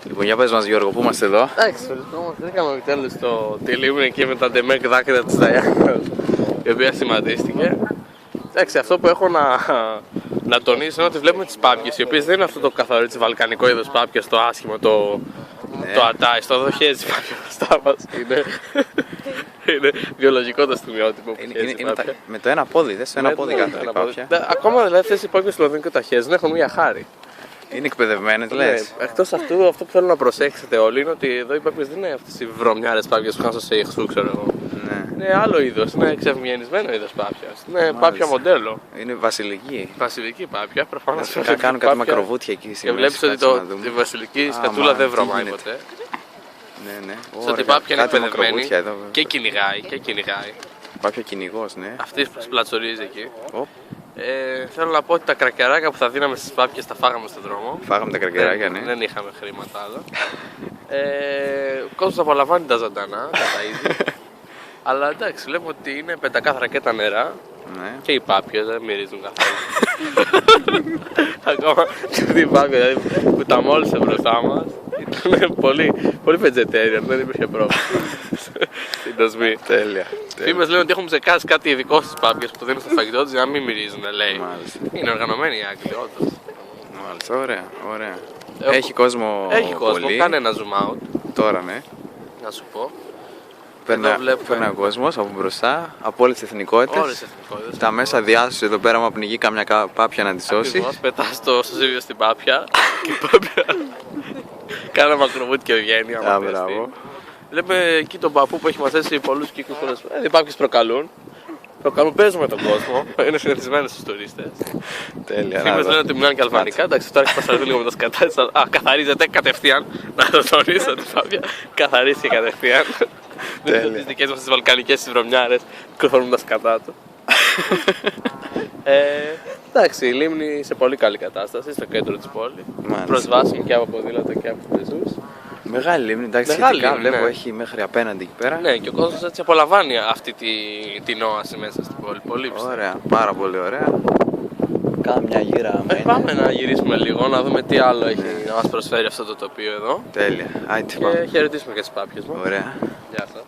Λοιπόν, για πες μας Γιώργο, πού είμαστε εδώ? Εντάξει, βρισκόμαστε επιτέλους στο Τιλίμνη εκεί με τα ντεμέκ δάκρυα της Δαϊάννας, η οποία σχηματίστηκε. Εντάξει, αυτό που έχω να τονίσω είναι ότι βλέπουμε τις πάπιες, οι οποίες δεν είναι αυτό το καθαρό βαλκανικό είδος πάπιας, το άσχημο, το ατάι, το δοχέζι πάπια μπροστά μας. Είναι βιολογικό το στιγμιότυπο που είναι με το ένα πόδι, δες το ένα πόδι κάθεται η πάπια. Ακόμα δηλαδή αυτές οι πάπιες του Λονδίνου και τα χέζουν έχουν μια χάρη. Είναι εκπαιδευμένες, λες. Εκτός αυτού, αυτό που θέλω να προσέξετε όλοι είναι ότι εδώ οι πάπιες δεν είναι αυτές οι βρωμιάρες πάπιες που χάσω σε ηχθού, ξέρω εγώ. Είναι άλλο είδος, είναι εξευγενισμένο είδος πάπιας. Είναι πάπια μοντέλο. Είναι βασιλική. Βασιλική πάπια, προφανώς. Κάνουν κάτι μακροβούτια εκεί στη και βλέπεις ότι τη βασιλική σκατούλα δεν βρωμάει ποτέ. Ναι. Ότι η πάπια είναι εκπαιδευμένη και κυνηγάει. Πάπια κυνηγός, ναι. Αυτή που πλατσορίζει εκεί. Θέλω να πω ότι τα κρακεράκια που θα δίναμε στις πάπιες τα φάγαμε στον δρόμο. Φάγαμε τα κρακεράκια, ναι. Δεν είχαμε χρήματα άλλα. Ο κόσμος απολαμβάνει τα ζωντανά, τα είδη. Αλλά εντάξει, βλέπουμε ότι είναι πεντακάθαρα και τα νερά. Ναι. Και οι πάπιες δεν μυρίζουν καθόλου. Ακόμα και αυτή η πάπια δηλαδή, που τα μόλισε μπροστά μας ήταν πολύ vegetarian, δεν υπήρχε πρόβλημα. Στην δοσμή. Τέλεια. Φήμες λένε ότι έχουν ψεκάσει κάτι ειδικό στις πάπιες που το δίνουν στο φαγητό τους για να μην μυρίζουν, λέει. Μάλιστα. Είναι οργανωμένοι οι Άγγλοι, όντως. Μάλιστα, ωραία. Έχει κόσμο. Έχει κόσμο, πολύ. κάνε ένα zoom out. Τώρα, ναι. Να σου πω. Περνάει ο κόσμος από μπροστά, από όλες τις εθνικότητες. Όλες τις εθνικότητες. Τα μέσα διάσωση εδώ πέρα, άμα πνιγεί κάμια πάπια να τη σώσει. Ακριβώς, πετάς το σωσίβιο στην πάπια και η πάπια κάνα μακροβούτι και βγαίνει. Μπράβο. Βλέπουμε εκεί τον παππού που έχει μαζέψει πολλούς κύκλους πολλές φορές. Οι πάπιες προκαλούν, παίζουν με τον κόσμο, είναι συνηθισμένοι στους τουρίστες. Τέλεια. Φήμες λένε ότι μιλάνε και αλβανικά, εντάξει, τώρα έχει πασαρθεί λίγο με τα σκατά. Καθαρίζεται κατευθείαν, να το τονίσω την πάπια, καθαρίστηκε κατευθείαν. Δεν τις δικές μας τις βαλκανικές τις βρωμιάρες κρυφώνουν τα σκατά του. Εντάξει, η λίμνη σε πολύ καλή κατάσταση, στο κέντρο της πόλης. Προσβάσιμη και από ποδήλατα και από πεζούς. Μεγάλη λίμνη, εντάξει, σχετικά βλέπω έχει μέχρι απέναντι εκεί πέρα. Ναι, και ο κόσμος έτσι απολαμβάνει αυτή την όαση μέσα στην πόλη. Πολύ πιστεύω. Ωραία, πάρα πολύ ωραία. Κάμε μια γύρα. Πάμε να γυρίσουμε λίγο, να δούμε τι άλλο έχει να μας προσφέρει αυτό το τοπίο εδώ. Τέλεια. Και χαιρετήσουμε και τις πάπιες μας. Ωραία. Γεια σας.